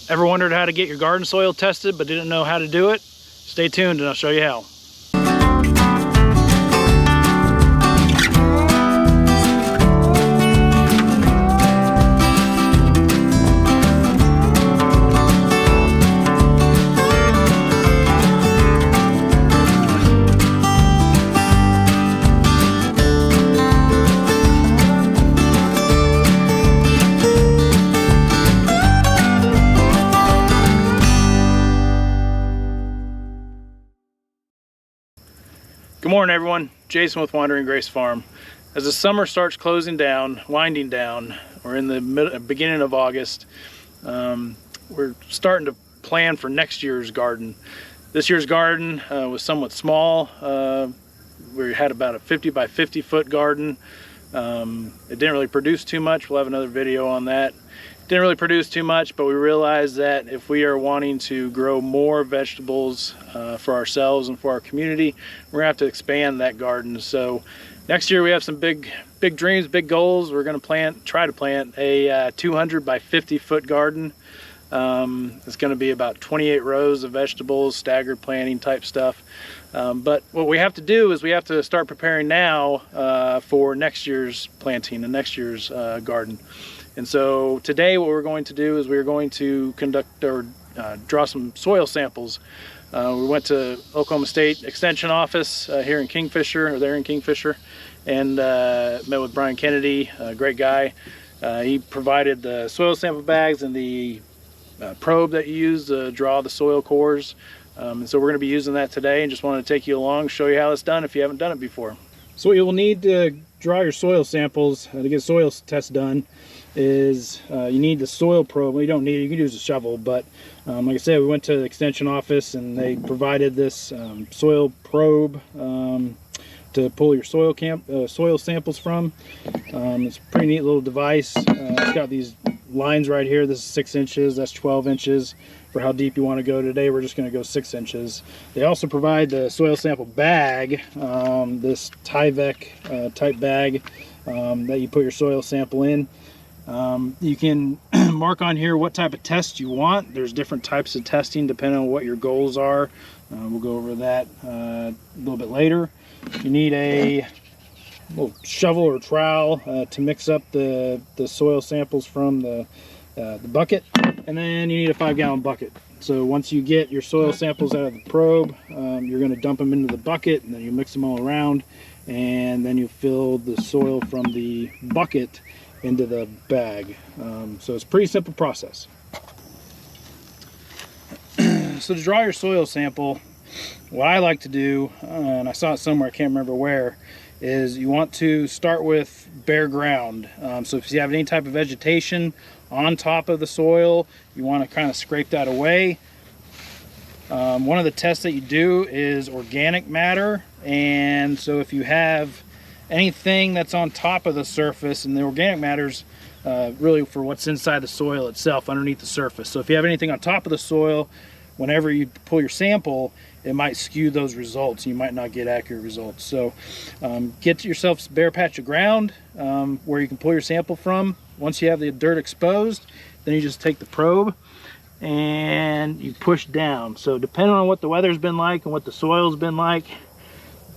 Ever wondered how to get your garden soil tested but didn't know how to do it? Stay tuned and I'll show you how. Good morning everyone, Jason with Wandering Grace Farm. As the summer starts closing down, winding down, we're in the beginning of August, we're starting to plan for next year's garden. This year's garden was somewhat small. We had about a 50 by 50 foot garden. It didn't really produce too much. We'll have another video on that. Didn't really produce too much, but we realized that if we are wanting to grow more vegetables for ourselves and for our community, we're gonna have to expand that garden. So next year we have some big dreams, big goals. We're gonna try to plant a 200 by 50 foot garden. It's gonna be about 28 rows of vegetables, staggered planting type stuff. But what we have to do is we have to start preparing now for next year's planting and next year's garden. And so today what we're going to do is we're going to conduct or draw some soil samples. We went to Oklahoma State Extension Office here in Kingfisher, or there in Kingfisher, and met with Brian Kennedy, a great guy. He provided the soil sample bags and the probe that you use to draw the soil cores. And so we're going to be using that today and just wanted to take you along, show you how it's done if you haven't done it before. So what you will need to draw your soil samples to get soil tests done is you need the soil probe. Well, you don't need it, you can use a shovel, but like I said, we went to the extension office and they provided this soil probe to pull your soil samples from. It's a pretty neat little device. It's got these lines right here. This is 6 inches, that's 12 inches for how deep you want to go. Today we're just going to go 6 inches. They also provide the soil sample bag, this Tyvek type bag that you put your soil sample in. You can mark on here what type of test you want. There's different types of testing depending on what your goals are. We'll go over that a little bit later. You need a little shovel or trowel to mix up the soil samples from the bucket, and then you need a 5-gallon bucket. So once you get your soil samples out of the probe, you're going to dump them into the bucket, and then you mix them all around, and then you fill the soil from the bucket into the bag. So it's a pretty simple process. So to draw your soil sample, what I like to do, and I saw it somewhere, I can't remember where, is you want to start with bare ground. So if you have any type of vegetation on top of the soil, you want to kind of scrape that away. One of the tests that you do is organic matter, and so if you have anything that's on top of the surface, and the organic matter's really for what's inside the soil itself, underneath the surface. So if you have anything on top of the soil, whenever you pull your sample, it might skew those results. You might not get accurate results. So get yourself a bare patch of ground where you can pull your sample from. Once you have the dirt exposed, then you just take the probe and you push down. So depending on what the weather's been like and what the soil's been like,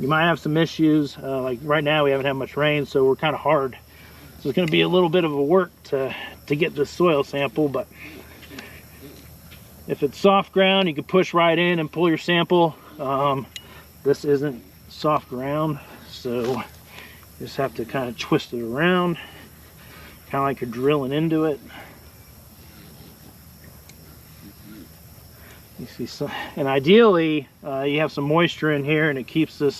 you might have some issues. Like right now we haven't had much rain, so we're kind of hard. So it's going to be a little bit of a work to get this soil sample, but if it's soft ground, you can push right in and pull your sample. This isn't soft ground, so you just have to kind of twist it around, kind of like you're drilling into it. You see some, and ideally you have some moisture in here and it keeps the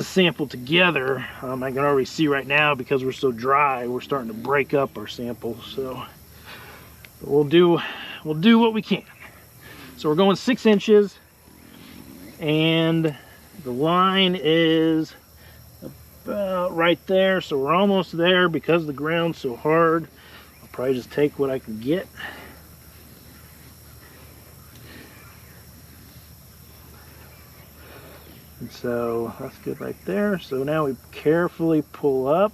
sample together. I can already see right now, because we're so dry, we're starting to break up our sample. So we'll do what we can. So we're going 6 inches, and the line is about right there. So we're almost there. Because the ground's so hard, I'll probably just take what I can get. And so that's good right there. So now we carefully pull up.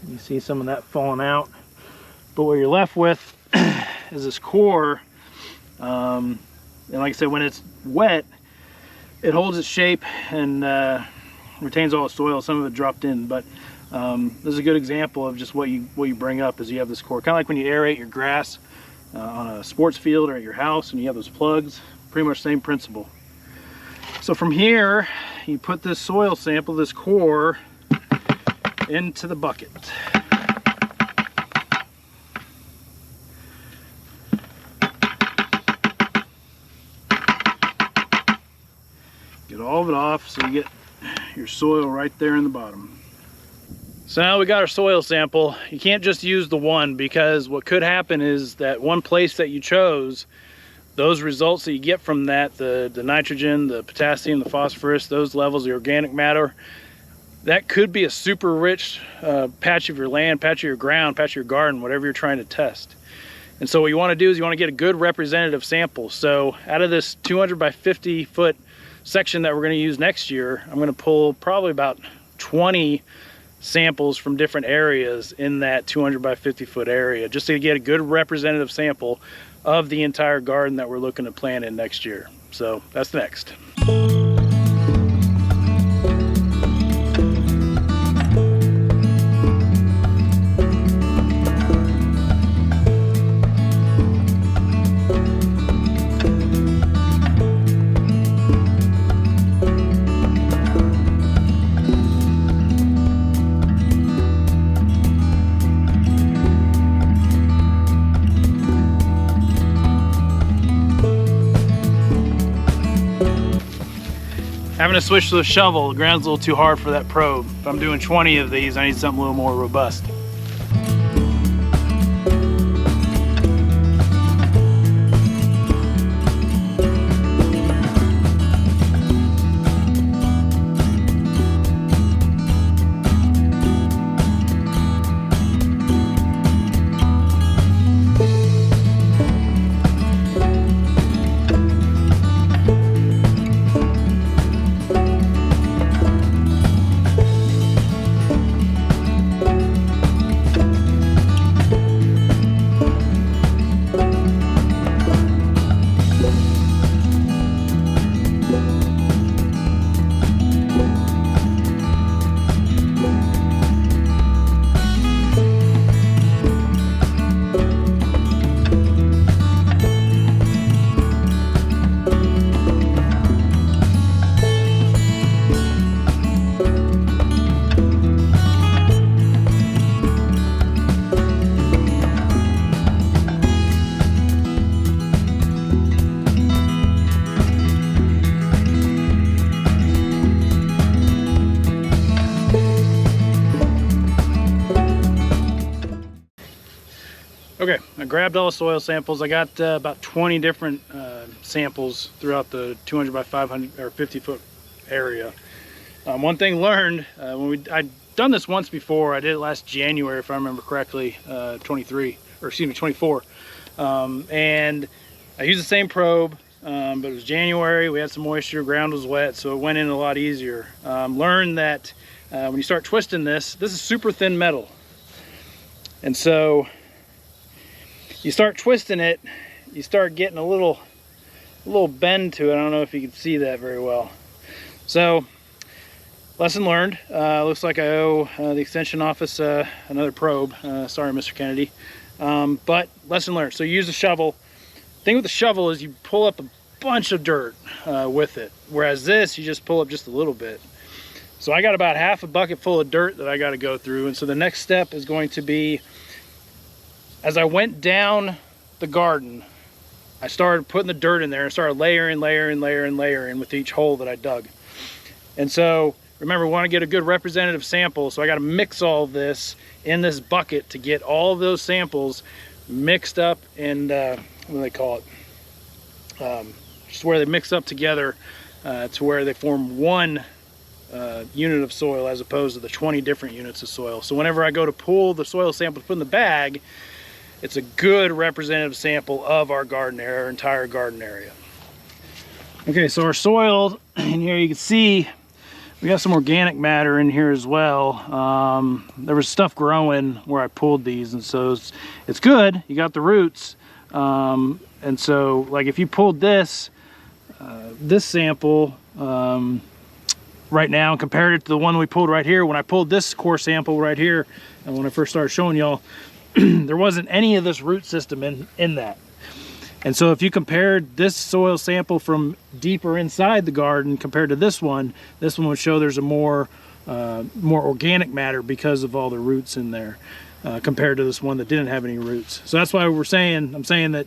You see some of that falling out. But what you're left with is this core. And like I said, when it's wet, it holds its shape and retains all the soil. Some of it dropped in, but this is a good example of just what you bring up is you have this core, kind of like when you aerate your grass on a sports field or at your house, and you have those plugs. Pretty much same principle. So from here, you put this soil sample, this core, into the bucket. Get all of it off so you get your soil right there in the bottom. So now we got our soil sample. You can't just use the one, because what could happen is that one place that you chose, those results that you get from that, the nitrogen, the potassium, the phosphorus, those levels, the organic matter, that could be a super rich patch of your land, patch of your ground, patch of your garden, whatever you're trying to test. And so what you want to do is you want to get a good representative sample. So out of this 200 by 50 foot section that we're going to use next year, I'm going to pull probably about 20 samples from different areas in that 200 by 50 foot area, just to get a good representative sample of the entire garden that we're looking to plant in next year. So that's next. Having to switch to the shovel, the ground's a little too hard for that probe. If I'm doing 20 of these, I need something a little more robust. Okay, I grabbed all the soil samples. I got about 20 different samples throughout the 200 by 500 or 50 foot area. One thing learned, I'd done this once before. I did it last January, if I remember correctly, 24. And I used the same probe, but it was January. We had some moisture, ground was wet, so it went in a lot easier. Learned that when you start twisting this is super thin metal. And so you start twisting it, you start getting a little bend to it. I don't know if you can see that very well. So, lesson learned. Looks like I owe the extension office another probe. Sorry, Mr. Kennedy. But lesson learned. So you use a shovel. The thing with the shovel is you pull up a bunch of dirt with it, whereas this, you just pull up just a little bit. So I got about half a bucket full of dirt that I got to go through, and so the next step is going to be, as I went down the garden, I started putting the dirt in there and started layering with each hole that I dug. And so remember, we want to get a good representative sample, so I got to mix all this in this bucket to get all of those samples mixed up and what do they call it? Just where they mix up together to where they form one unit of soil as opposed to the 20 different units of soil. So whenever I go to pull the soil sample to put in the bag, it's a good representative sample of our garden area, our entire garden area. Okay, so our soil in here, you can see We got some organic matter in here as well. There was stuff growing where I pulled these, and so it's good. You got the roots. And so like if you pulled this sample right now and compared it to the one we pulled right here, when I pulled this core sample right here, and when I first started showing y'all, there wasn't any of this root system in that. And so if you compared this soil sample from deeper inside the garden compared to this one would show there's a more organic matter because of all the roots in there, compared to this one that didn't have any roots. So that's why I'm saying that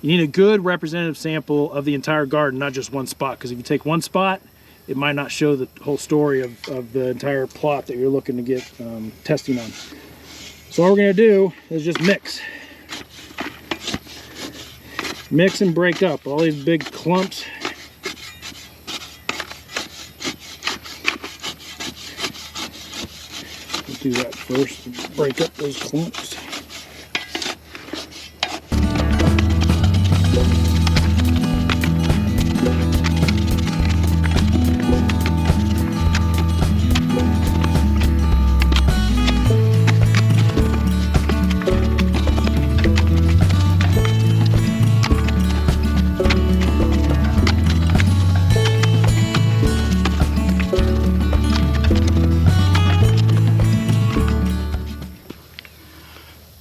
you need a good representative sample of the entire garden, not just one spot, because if you take one spot, it might not show the whole story of the entire plot that you're looking to get testing on. So all we're gonna do is just mix and break up all these big clumps. Let's do that first, break up those clumps.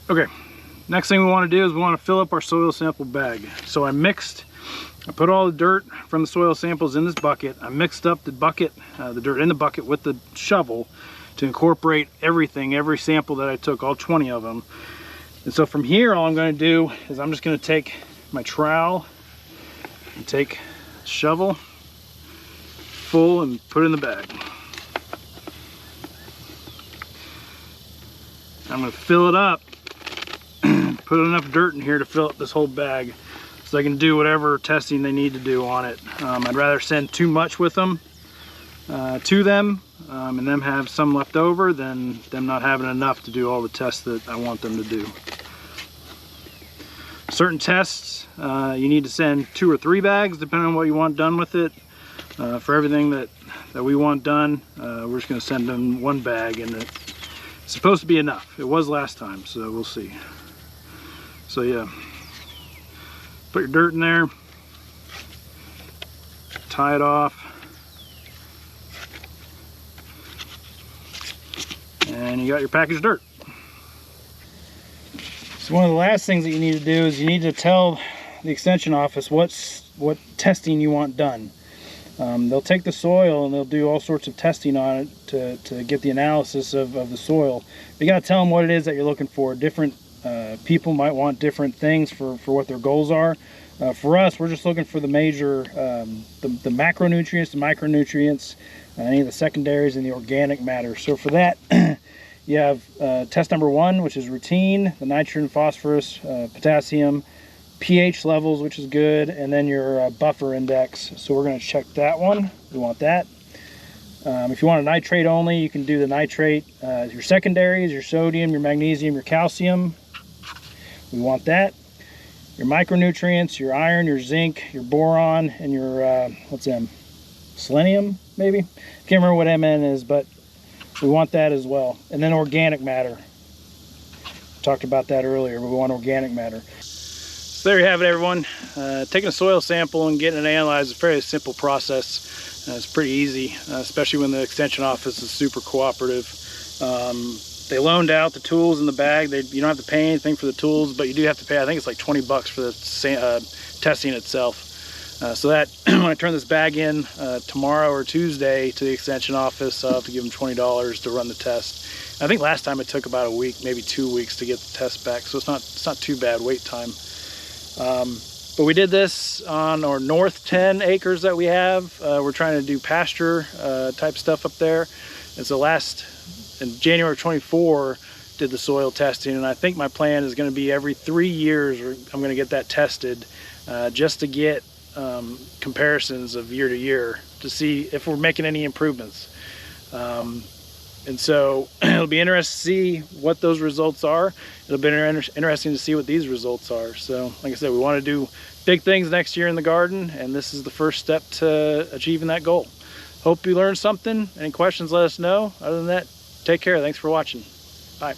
Okay, next thing we want to do is we want to fill up our soil sample bag. So I put all the dirt from the soil samples in this bucket. I mixed up the bucket, the dirt in the bucket with the shovel to incorporate everything, every sample that I took, all 20 of them. And so from here, all I'm going to do is I'm just going to take my trowel and take a shovel full and put it in the bag. I'm going to fill it up. Put enough dirt in here to fill up this whole bag so they can do whatever testing they need to do on it. I'd rather send too much with them to them and them have some left over than them not having enough to do all the tests that I want them to do. Certain tests you need to send 2 or 3 bags depending on what you want done with it. For everything that we want done, we're just going to send them 1 bag, and it's supposed to be enough. It was last time, so we'll see. So yeah, put your dirt in there, tie it off, and you got your package of dirt. So one of the last things that you need to do is you need to tell the extension office what testing you want done. They'll take the soil and they'll do all sorts of testing on it to get the analysis of the soil. But you got to tell them what it is that you're looking for. Different people might want different things for what their goals are. For us, we're just looking for the major, the macronutrients, the micronutrients, any of the secondaries, and the organic matter. So for that, you have test number 1, which is routine, the nitrogen, phosphorus, potassium, pH levels, which is good, and then your buffer index. So we're going to check that one. We want that. If you want a nitrate only, you can do the nitrate. Your secondaries, your sodium, your magnesium, your calcium. We want that. Your micronutrients, your iron, your zinc, your boron, and your, what's M? Selenium, maybe? Can't remember what Mn is, but we want that as well. And then organic matter. Talked about that earlier, but we want organic matter. So there you have it, everyone. Taking a soil sample and getting it analyzed is a fairly simple process. It's pretty easy, especially when the extension office is super cooperative. They loaned out the tools in the bag. You don't have to pay anything for the tools, but you do have to pay, I think it's like 20 bucks for the testing itself. So that, when I turn this bag in tomorrow or Tuesday to the extension office, I'll have to give them $20 to run the test. I think last time it took about a week, maybe 2 weeks to get the test back, so it's not too bad wait time. But we did this on our north 10 acres that we have. We're trying to do pasture type stuff up there. And so in January 24, did the soil testing, and I think my plan is going to be every 3 years I'm going to get that tested, just to get comparisons of year to year to see if we're making any improvements. And so it'll be interesting to see what those results are. It'll be interesting to see what these results are. So like I said, we want to do big things next year in the garden, and this is the first step to achieving that goal. Hope you learned something. Any questions, let us know. Other than that, take care. Thanks for watching. Bye.